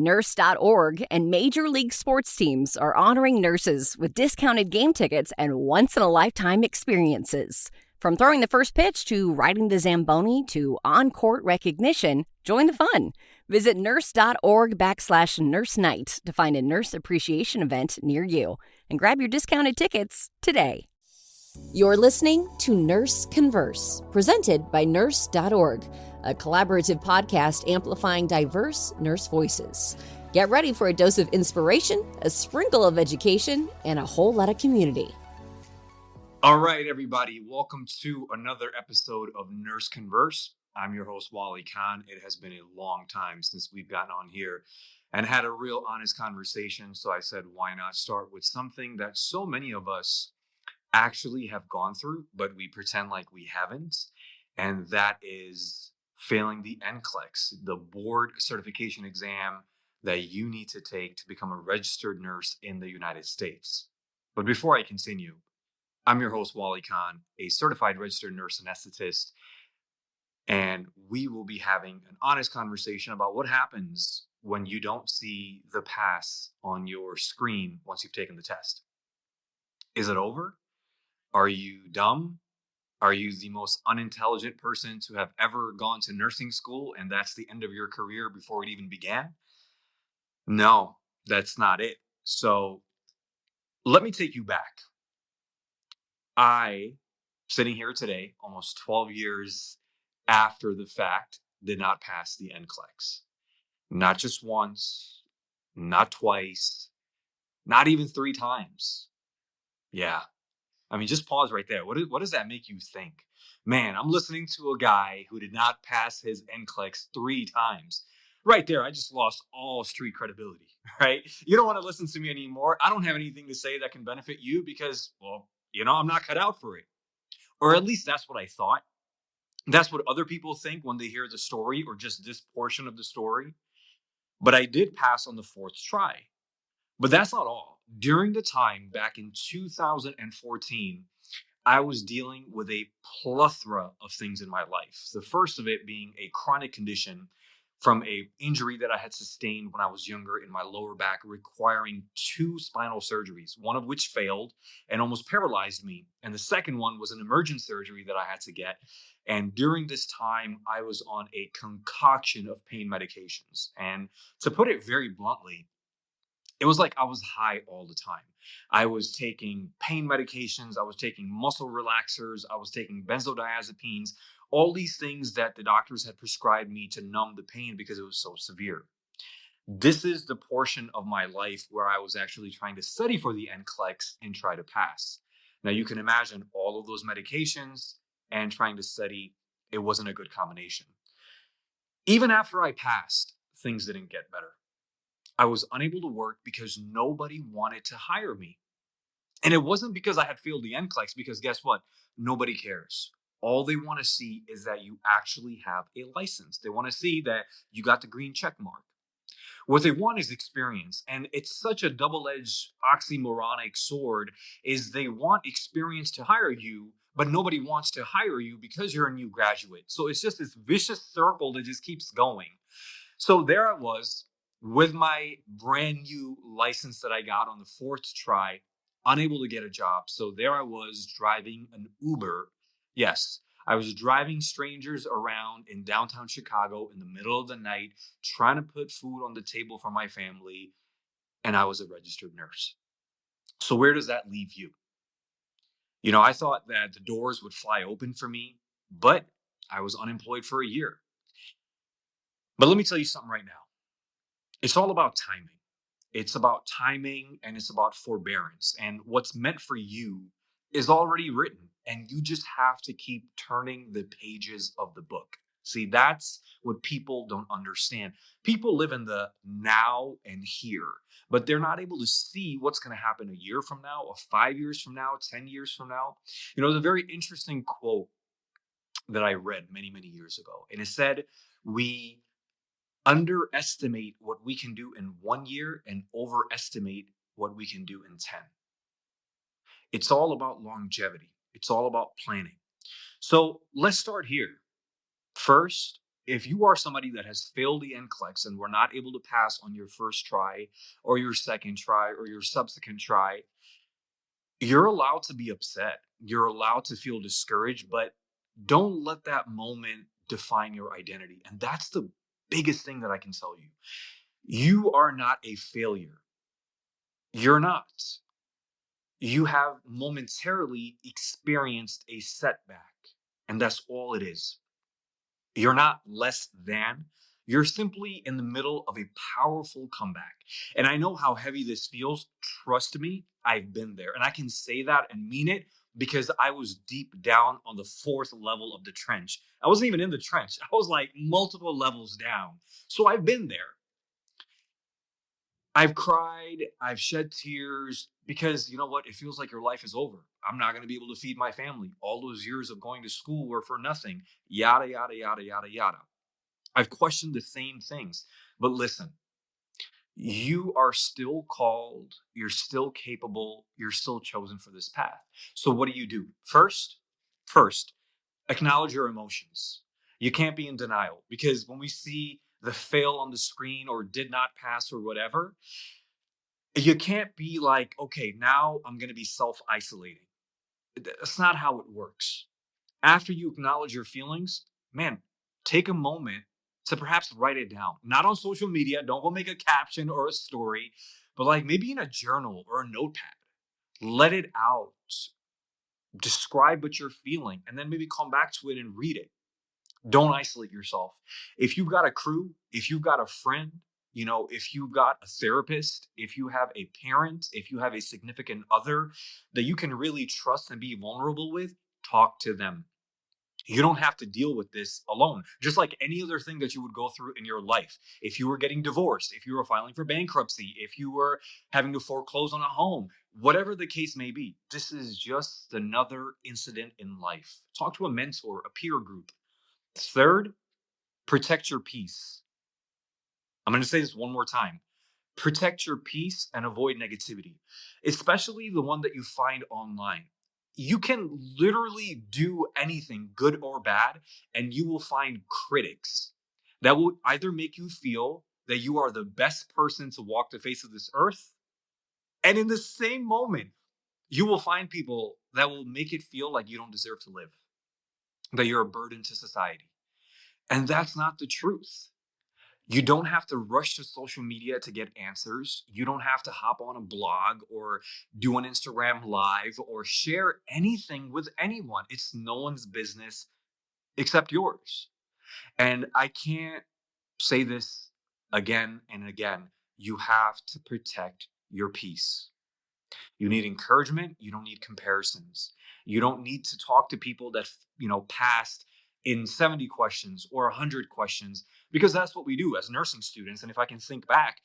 Nurse.org and Major League Sports teams are honoring nurses with discounted game tickets and once-in-a-lifetime experiences. From throwing the first pitch to riding the Zamboni to on-court recognition, join the fun. Visit nurse.org/nurse night to find a nurse appreciation event near you and grab your discounted tickets today. You're listening to NurseConverse, presented by Nurse.org, a collaborative podcast amplifying diverse nurse voices. Get ready for a dose of inspiration, a sprinkle of education, and a whole lot of community. All right, everybody. Welcome to another episode of NurseConverse. I'm your host, Wali Khan. It has been a long time since we've gotten on here and had a real honest conversation. So I said, why not start with something that so many of us actually have gone through, but we pretend like we haven't. And that is failing the NCLEX, the board certification exam that you need to take to become a registered nurse in the United States. But before I continue, I'm your host, Wali Khan, a certified registered nurse anesthetist, and we will be having an honest conversation about what happens when you don't see the pass on your screen once you've taken the test. Is it over? Are you dumb? Are you the most unintelligent person to have ever gone to nursing school and that's the end of your career before it even began? No, that's not it. So let me take you back. I, sitting here today, almost 12 years after the fact, did not pass the NCLEX. Not just once, not twice, not even 3 times. Yeah. I mean, just pause right there. What does that make you think? Man, I'm listening to a guy who did not pass his NCLEX 3 times. Right there, I just lost all street credibility, right? You don't want to listen to me anymore. I don't have anything to say that can benefit you because, well, I'm not cut out for it. Or at least that's what I thought. That's what other people think when they hear the story or just this portion of the story. But I did pass on the 4th try. But that's not all. During the time back in 2014, I was dealing with a plethora of things in my life. The first of it being a chronic condition from an injury that I had sustained when I was younger in my lower back, requiring 2 spinal surgeries, one of which failed and almost paralyzed me. And the second one was an emergent surgery that I had to get. And during this time, I was on a concoction of pain medications. And to put it very bluntly, it was like I was high all the time. I was taking pain medications. I was taking muscle relaxers. I was taking benzodiazepines, all these things that the doctors had prescribed me to numb the pain because it was so severe. This is the portion of my life where I was actually trying to study for the NCLEX and try to pass. Now you can imagine all of those medications and trying to study, it wasn't a good combination. Even after I passed, things didn't get better. I was unable to work because nobody wanted to hire me. And it wasn't because I had failed the NCLEX, because guess what? Nobody cares. All they want to see is that you actually have a license. They want to see that you got the green check mark. What they want is experience. And it's such a double-edged oxymoronic sword, is they want experience to hire you, but nobody wants to hire you because you're a new graduate. So it's just this vicious circle that just keeps going. So there I was, with my brand new license that I got on the 4th try, unable to get a job. So there I was driving an Uber. Yes, I was driving strangers around in downtown Chicago in the middle of the night, trying to put food on the table for my family. And I was a registered nurse. So where does that leave you? I thought that the doors would fly open for me, but I was unemployed for a year. But let me tell you something right now. It's all about timing. It's about timing and it's about forbearance. And what's meant for you is already written. And you just have to keep turning the pages of the book. See, that's what people don't understand. People live in the now and here, but they're not able to see what's going to happen a year from now, or 5 years from now, 10 years from now. There's a very interesting quote that I read many, many years ago. And it said, we underestimate what we can do in 1 year and overestimate what we can do in 10. It's all about longevity. It's all about planning. So let's start here. First, if you are somebody that has failed the NCLEX and were not able to pass on your first try or your second try or your subsequent try, you're allowed to be upset. You're allowed to feel discouraged, but don't let that moment define your identity. And that's the biggest thing that I can tell you. You are not a failure. You're not. You have momentarily experienced a setback, and that's all it is. You're not less than. You're simply in the middle of a powerful comeback. And I know how heavy this feels. Trust me, I've been there. And I can say that and mean it because I was deep down on the fourth level of the trench. I wasn't even in the trench, I was like multiple levels down. So I've been there. I've cried, I've shed tears because you know what? It feels like your life is over. I'm not going to be able to feed my family. All those years of going to school were for nothing. Yada, yada, yada, yada, yada. I've questioned the same things. But listen, you are still called, you're still capable, you're still chosen for this path. So what do? First, acknowledge your emotions. You can't be in denial because when we see the fail on the screen or did not pass or whatever, you can't be like, okay, now I'm going to be self isolating. That's not how it works. After you acknowledge your feelings, man, take a moment to perhaps write it down. Not on social media. Don't go make a caption or a story, but like maybe in a journal or a notepad. Let it out. Describe what you're feeling and then maybe come back to it and read it. Don't isolate yourself. If you've got a crew, if you've got a friend, if you've got a therapist, if you have a parent, if you have a significant other that you can really trust and be vulnerable with, talk to them. You don't have to deal with this alone, just like any other thing that you would go through in your life. If you were getting divorced, if you were filing for bankruptcy, if you were having to foreclose on a home, whatever the case may be, this is just another incident in life. Talk to a mentor, a peer group. Third, protect your peace. I'm going to say this one more time. Protect your peace and avoid negativity, especially the one that you find online. You can literally do anything, good or bad, and you will find critics that will either make you feel that you are the best person to walk the face of this earth. And in the same moment, you will find people that will make it feel like you don't deserve to live, that you're a burden to society. And that's not the truth. You don't have to rush to social media to get answers. You don't have to hop on a blog or do an Instagram live or share anything with anyone. It's no one's business except yours. And I can't say this again and again. You have to protect your peace. You need encouragement. You don't need comparisons. You don't need to talk to people that, passed in 70 questions or 100 questions, because that's what we do as nursing students. And if I can think back,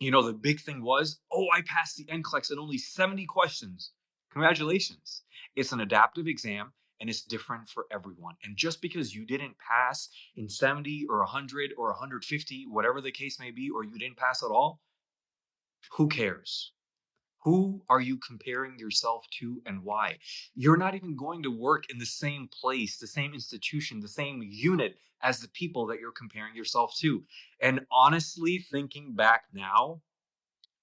the big thing was, oh, I passed the NCLEX in only 70 questions. Congratulations. It's an adaptive exam and it's different for everyone. And just because you didn't pass in 70 or 100 or 150, whatever the case may be, or you didn't pass at all, who cares? Who are you comparing yourself to and why? You're not even going to work in the same place, the same institution, the same unit as the people that you're comparing yourself to. And honestly, thinking back now,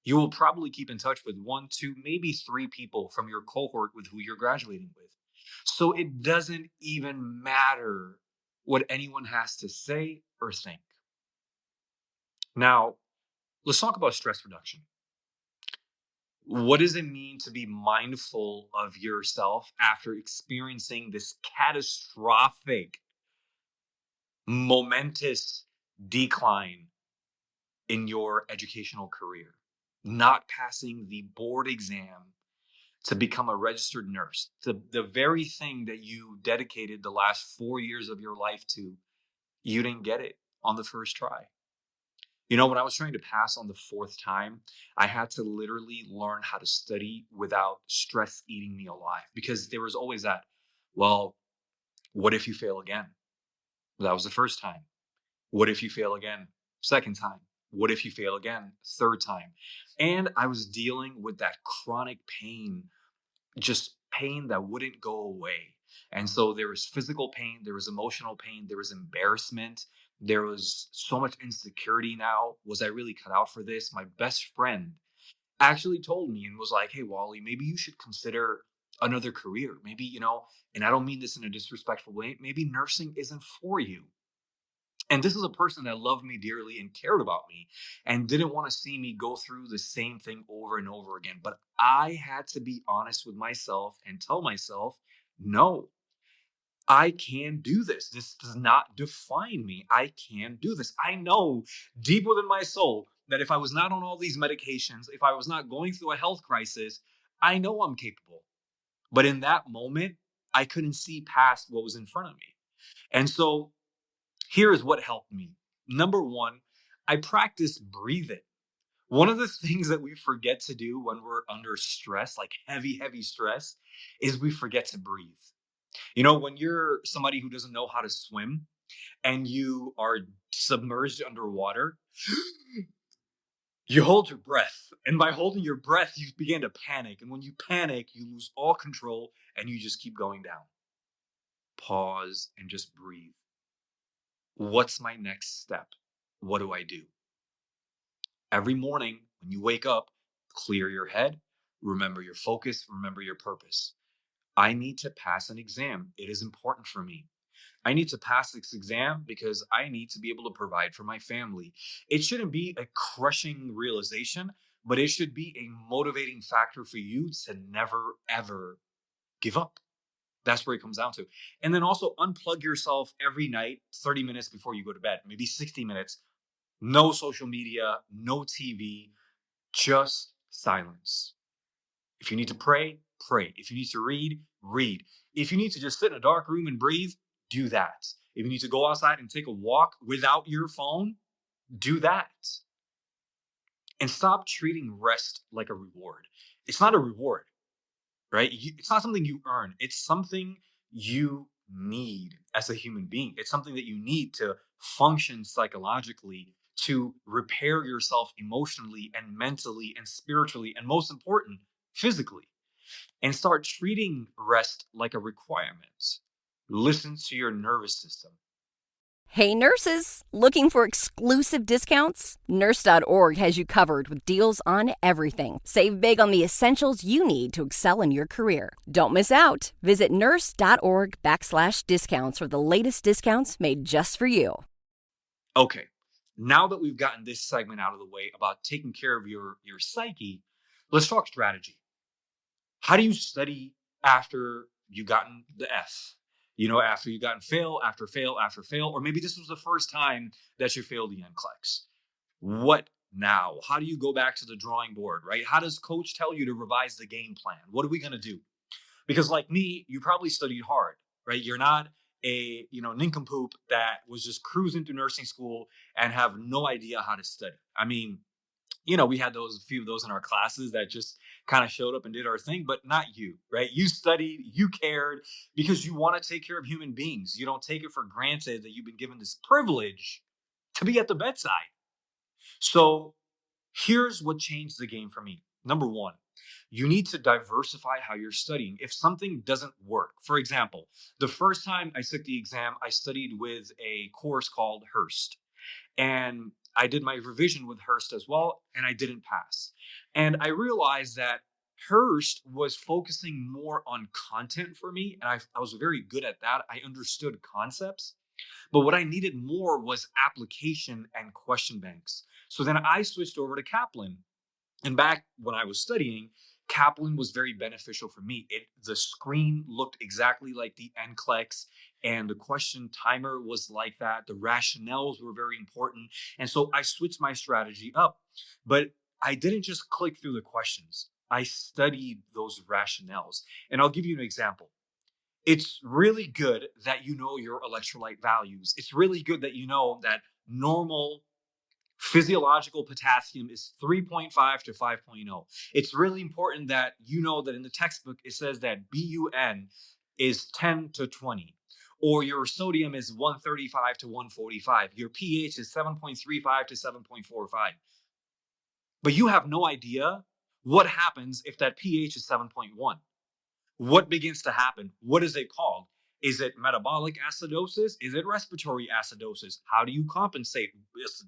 you will probably keep in touch with one, two, maybe three people from your cohort with who you're graduating with. So it doesn't even matter what anyone has to say or think. Now, let's talk about stress reduction. What does it mean to be mindful of yourself after experiencing this catastrophic, momentous decline in your educational career? Not passing the board exam to become a registered nurse, the very thing that you dedicated the last 4 years of your life to, you didn't get it on the first try. When I was trying to pass on the fourth time, I had to literally learn how to study without stress eating me alive, because there was always that, well, what if you fail again? That was the first time. What if you fail again? Second time. What if you fail again? Third time. And I was dealing with that chronic pain, just pain that wouldn't go away. And so there was physical pain, there was emotional pain, there was embarrassment, there was so much insecurity now. Was I really cut out for this? My best friend actually told me and was like, hey, Wally, maybe you should consider another career. Maybe, and I don't mean this in a disrespectful way, maybe nursing isn't for you. And this is a person that loved me dearly and cared about me and didn't want to see me go through the same thing over and over again. But I had to be honest with myself and tell myself, no, I can do this. This does not define me. I can do this. I know deep within my soul that if I was not on all these medications, if I was not going through a health crisis, I know I'm capable. But in that moment, I couldn't see past what was in front of me. And so here is what helped me. Number one, I practiced breathing. One of the things that we forget to do when we're under stress, like heavy, heavy stress, is we forget to breathe. When you're somebody who doesn't know how to swim and you are submerged underwater, you hold your breath. And by holding your breath, you begin to panic. And when you panic, you lose all control and you just keep going down. Pause and just breathe. What's my next step? What do I do? Every morning when you wake up, clear your head, remember your focus, remember your purpose. I need to pass an exam. It is important for me. I need to pass this exam because I need to be able to provide for my family. It shouldn't be a crushing realization, but it should be a motivating factor for you to never, ever give up. That's where it comes down to. And then also unplug yourself every night, 30 minutes before you go to bed, maybe 60 minutes. No social media, no TV, just silence. If you need to pray, pray. If you need to read, read. If you need to just sit in a dark room and breathe, do that. If you need to go outside and take a walk without your phone, do that. And stop treating rest like a reward. It's not a reward, right? It's not something you earn. It's something you need as a human being. It's something that you need to function psychologically, to repair yourself emotionally and mentally and spiritually, and most important, physically. And start treating rest like a requirement. Listen to your nervous system. Hey nurses, looking for exclusive discounts? Nurse.org has you covered with deals on everything. Save big on the essentials you need to excel in your career. Don't miss out. Visit nurse.org/discounts for the latest discounts made just for you. Okay, now that we've gotten this segment out of the way about taking care of your psyche, let's talk strategy. How do you study after you gotten the F? After you gotten fail, after fail, after fail, or maybe this was the first time that you failed the NCLEX. What now? How do you go back to the drawing board, right? How does coach tell you to revise the game plan? What are we going to do? Because like me, you probably studied hard, right? You're not a, nincompoop that was just cruising through nursing school and have no idea how to study. I mean, we had a few of those in our classes that just kind of showed up and did our thing, but not you, right? You studied, you cared because you want to take care of human beings. You don't take it for granted that you've been given this privilege to be at the bedside. So here's what changed the game for me. Number one, you need to diversify how you're studying. If something doesn't work, for example, the first time I took the exam, I studied with a course called Hearst. And I did my revision with Hearst as well, and I didn't pass. And I realized that Hearst was focusing more on content for me, and I was very good at that. I understood concepts, but what I needed more was application and question banks. So then I switched over to Kaplan. And back when I was studying, Kaplan was very beneficial for me. The screen looked exactly like the NCLEX, and the question timer was like that. The rationales were very important. And so I switched my strategy up. But I didn't just click through the questions. I studied those rationales. And I'll give you an example. It's really good that you know your electrolyte values. It's really good that you know that normal physiological potassium is 3.5 to 5.0. It's really important that you know that in the textbook, it says that BUN is 10 to 20, or your sodium is 135 to 145. Your pH is 7.35 to 7.45. But you have no idea what happens if that pH is 7.1. what begins to happen? What is it called? Is it metabolic acidosis? Is it respiratory acidosis? How do you compensate?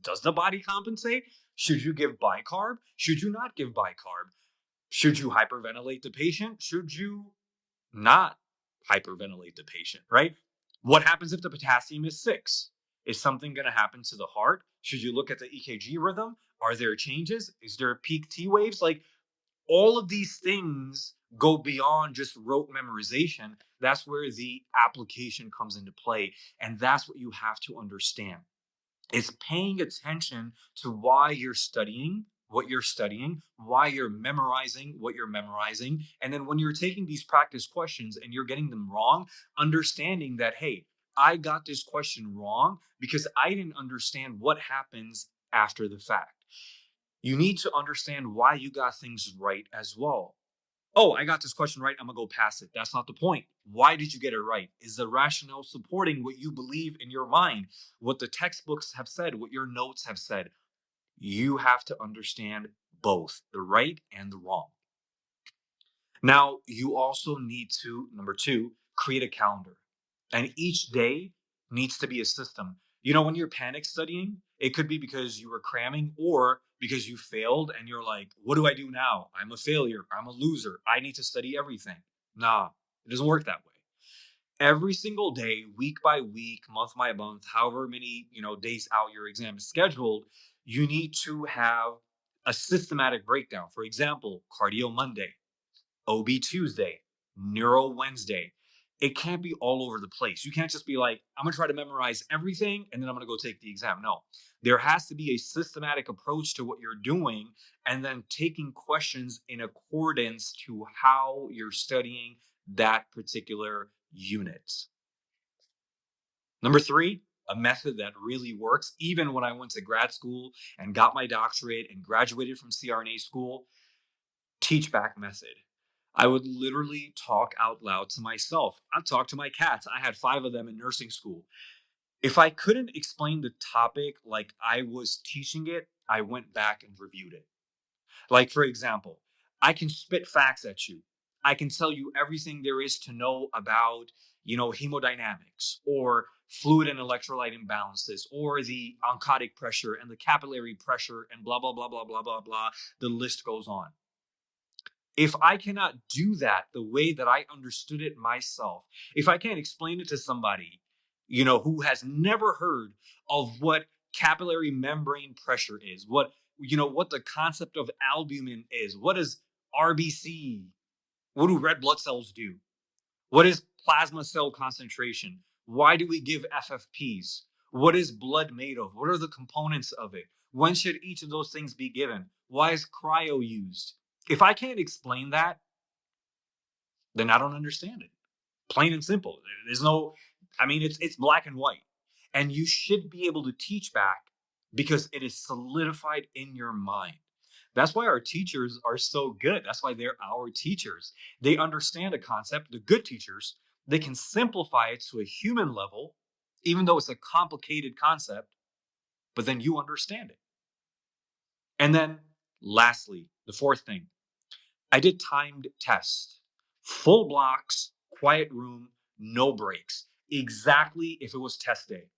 Does the body compensate? Should you give bicarb? Should you not give bicarb? Should you hyperventilate the patient? Should you not hyperventilate the patient, right? What happens if the potassium is 6? Is something going to happen to the heart? Should you look at the EKG rhythm? Are there changes? Is there peak T waves? Like, all of these things go beyond just rote memorization. That's where the application comes into play. And that's what you have to understand. It's paying attention to why you're studying what you're studying, why you're memorizing what you're memorizing. And then when you're taking these practice questions and you're getting them wrong, understanding that, hey, I got this question wrong because I didn't understand what happens after the fact. You need to understand why you got things right as well. Oh, I got this question right, I'm gonna go pass it. That's not the point. Why did you get it right? Is the rationale supporting what you believe in your mind, what the textbooks have said, what your notes have said? You have to understand both the right and the wrong. Now, you also need to, number 2, create a calendar. And each day needs to be a system. You know, when you're panic studying, it could be because you were cramming or because you failed and you're like, what do I do now? I'm a failure. I'm a loser. I need to study everything. Nah, it doesn't work that way. Every single day, week by week, month by month, however many, days out your exam is scheduled, you need to have a systematic breakdown. For example, cardio Monday, OB Tuesday, Neuro Wednesday. It can't be all over the place. You can't just be like, I'm going to try to memorize everything and then I'm going to go take the exam. No, there has to be a systematic approach to what you're doing and then taking questions in accordance to how you're studying that particular unit. Number 3, a method that really works, even when I went to grad school and got my doctorate and graduated from CRNA school, teach back method. I would literally talk out loud to myself. I'd talk to my cats. I had 5 of them in nursing school. If I couldn't explain the topic like I was teaching it, I went back and reviewed it. Like, for example, I can spit facts at you. I can tell you everything there is to know about, hemodynamics or fluid and electrolyte imbalances or the oncotic pressure and the capillary pressure and blah, blah, blah, blah, blah, blah, blah. The list goes on. If I cannot do that the way that I understood it myself, if I can't explain it to somebody, who has never heard of what capillary membrane pressure is, what the concept of albumin is, what is RBC, what do red blood cells do? What is plasma cell concentration? Why do we give FFPs? What is blood made of? What are the components of it? When should each of those things be given? Why is cryo used? If I can't explain that, then I don't understand it. Plain and simple. There's no, it's black and white. And you should be able to teach back because it is solidified in your mind. That's why our teachers are so good. That's why they're our teachers. They understand a concept. The good teachers, they can simplify it to a human level, even though it's a complicated concept, but then you understand it. And then lastly, the 4th thing, I did timed tests, full blocks, quiet room, no breaks. Exactly if it was test day.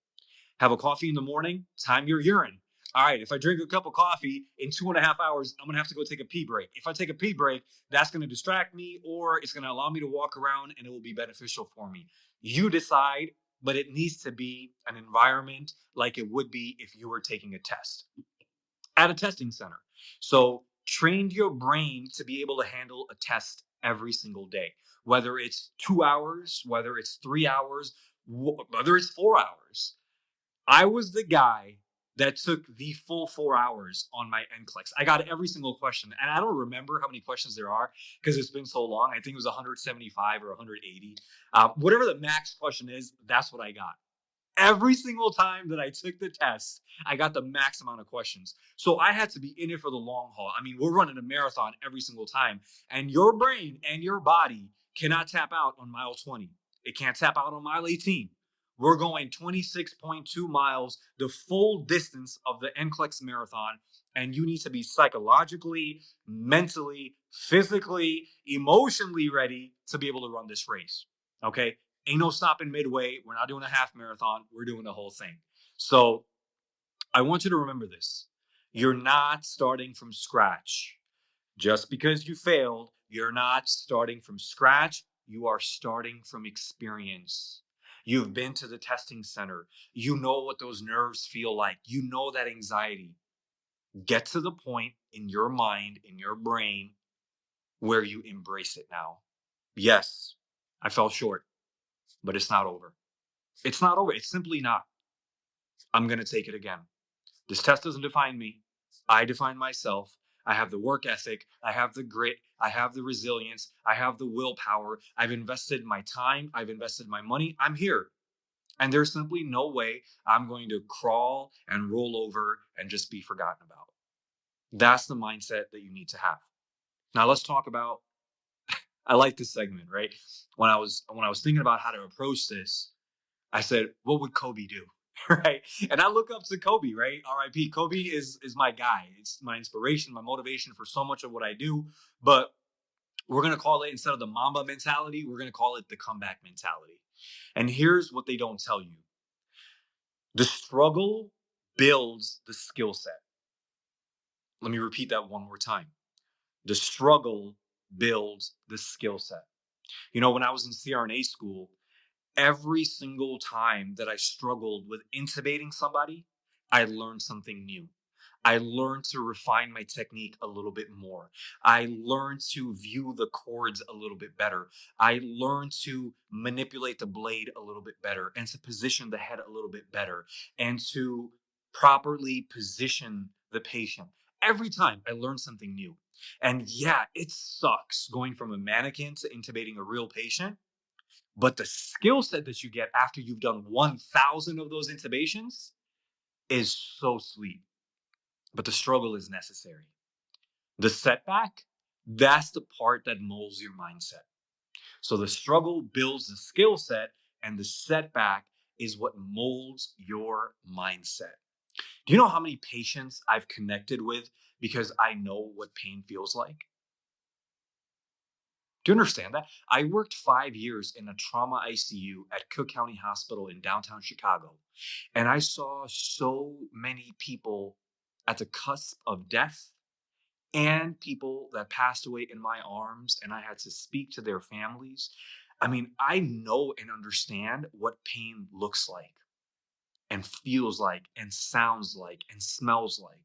Have a coffee in the morning, time your urine. All right, if I drink a cup of coffee in 2.5 hours, I'm gonna have to go take a pee break. If I take a pee break, that's gonna distract me or it's gonna allow me to walk around and it will be beneficial for me. You decide, but it needs to be an environment like it would be if you were taking a test at a testing center. So trained your brain to be able to handle a test every single day, whether it's 2 hours, whether it's 3 hours, whether it's 4 hours. I was the guy that took the full 4 hours on my NCLEX. I got every single question, and I don't remember how many questions there are because it's been so long. I think it was 175 or 180. Whatever the max question is, that's what I got. Every single time that I took the test, I got the max amount of questions. So I had to be in it for the long haul. We're running a marathon every single time. And your brain and your body cannot tap out on mile 20. It can't tap out on mile 18. We're going 26.2 miles, the full distance of the NCLEX marathon. And you need to be psychologically, mentally, physically, emotionally ready to be able to run this race. Okay? Ain't no stopping midway. We're not doing a half marathon. We're doing the whole thing. So I want you to remember this. You're not starting from scratch. Just because you failed, you're not starting from scratch. You are starting from experience. You've been to the testing center. You know what those nerves feel like. You know that anxiety. Get to the point in your mind, in your brain, where you embrace it now. Yes, I fell short, but it's not over. It's not over. It's simply not. I'm going to take it again. This test doesn't define me. I define myself. I have the work ethic. I have the grit. I have the resilience. I have the willpower. I've invested my time. I've invested my money. I'm here. And there's simply no way I'm going to crawl and roll over and just be forgotten about. That's the mindset that you need to have. Now let's talk about, I like this segment, right? When I was thinking about how to approach this, I said, what would Kobe do? Right. And I look up to Kobe, right? RIP. Kobe is my guy. It's my inspiration, my motivation for so much of what I do. But we're going to call it, instead of the Mamba mentality, we're going to call it the comeback mentality. And here's what they don't tell you. The struggle builds the skill set. Let me repeat that one more time. The struggle builds the skill set. You know, when I was in CRNA school, every single time that I struggled with intubating somebody, I learned something new. I learned to refine my technique a little bit more. I learned to view the chords a little bit better. I learned to manipulate the blade a little bit better and to position the head a little bit better and to properly position the patient. Every time I learned something new. And yeah, it sucks going from a mannequin to intubating a real patient. But the skill set that you get after you've done 1,000 of those intubations is so sweet. But the struggle is necessary. The setback, that's the part that molds your mindset. So the struggle builds the skill set, and the setback is what molds your mindset. Do you know how many patients I've connected with because I know what pain feels like? Do you understand that? I worked 5 years in a trauma ICU at Cook County Hospital in downtown Chicago, and I saw so many people at the cusp of death and people that passed away in my arms, and I had to speak to their families. I mean, I know and understand what pain looks like and feels like and sounds like and smells like.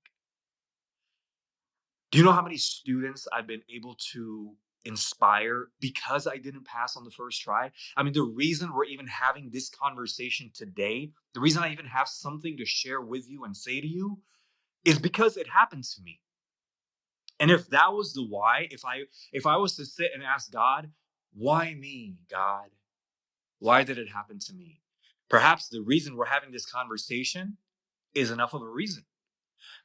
Do you know how many students I've been able to inspire because I didn't pass on the first try? I mean, the reason we're even having this conversation today, the reason I even have something to share with you and say to you is because it happened to me. And if that was the why, if I was to sit and ask God, why me, God? Why did it happen to me? Perhaps the reason we're having this conversation is enough of a reason.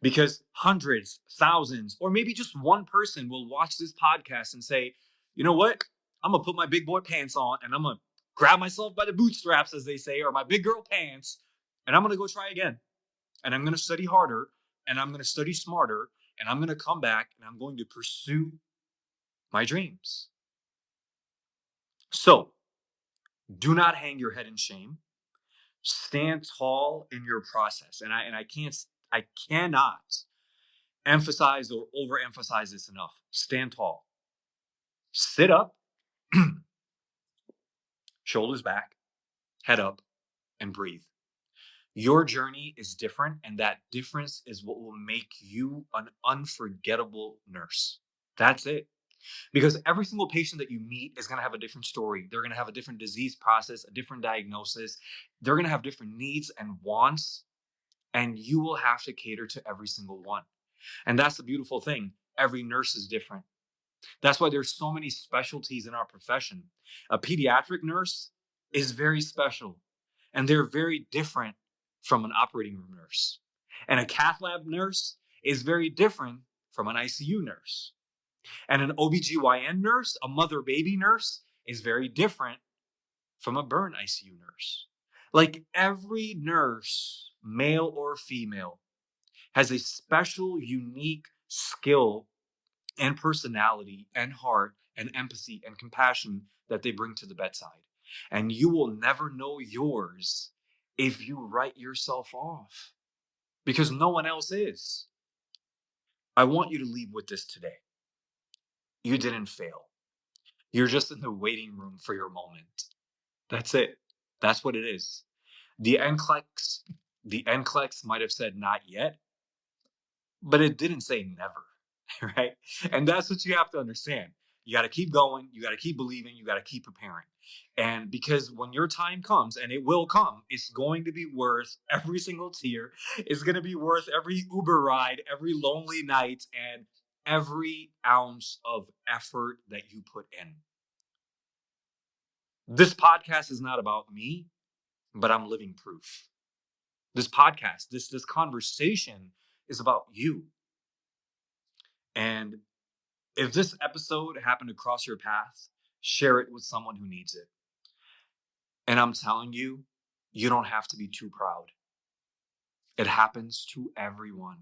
Because hundreds, thousands, or maybe just one person will watch this podcast and say, you know what? I'm going to put my big boy pants on and I'm going to grab myself by the bootstraps, as they say, or my big girl pants, and I'm going to go try again. And I'm going to study harder and I'm going to study smarter and I'm going to come back and I'm going to pursue my dreams. So do not hang your head in shame. Stand tall in your process. And I cannot emphasize or overemphasize this enough. Stand tall. Sit up, shoulders back, head up, and breathe. Your journey is different, and that difference is what will make you an unforgettable nurse. That's it. Because every single patient that you meet is going to have a different story. They're going to have a different disease process, a different diagnosis. They're going to have different needs and wants, and you will have to cater to every single one. And that's the beautiful thing. Every nurse is different. That's why there's so many specialties in our profession. A pediatric nurse is very special, and they're very different from an operating room nurse. And a cath lab nurse is very different from an ICU nurse. And an OBGYN nurse, a mother-baby nurse, is very different from a burn ICU nurse. Like every nurse, male or female, has a special, unique skill and personality and heart and empathy and compassion that they bring to the bedside. And you will never know yours if you write yourself off, because no one else is. I want you to leave with this today. You didn't fail. You're just in the waiting room for your moment. That's it. That's what it is. The NCLEX might have said not yet, but it didn't say never, right? And that's what you have to understand. You got to keep going. You got to keep believing. You got to keep preparing. And because when your time comes, and it will come, it's going to be worth every single tear. It's going to be worth every Uber ride, every lonely night, and every ounce of effort that you put in. This podcast is not about me, but I'm living proof. This podcast, this conversation is about you. And if this episode happened to cross your path, share it with someone who needs it. And I'm telling you, you don't have to be too proud. It happens to everyone.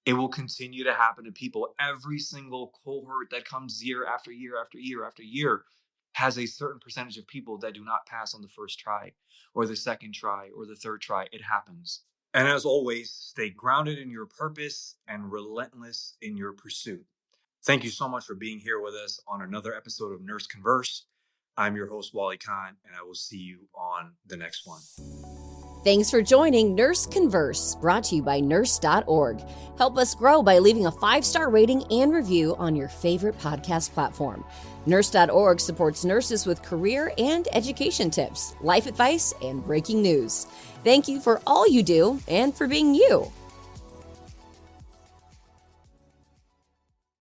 It will continue to happen to people. Every single cohort that comes year after year after year after year has a certain percentage of people that do not pass on the first try or the second try or the third try. It happens. And as always, stay grounded in your purpose and relentless in your pursuit. Thank you so much for being here with us on another episode of NurseConverse. I'm your host, Wali Khan, and I will see you on the next one. Thanks for joining Nurse Converse, brought to you by Nurse.org. Help us grow by leaving a 5-star rating and review on your favorite podcast platform. Nurse.org supports nurses with career and education tips, life advice, and breaking news. Thank you for all you do and for being you.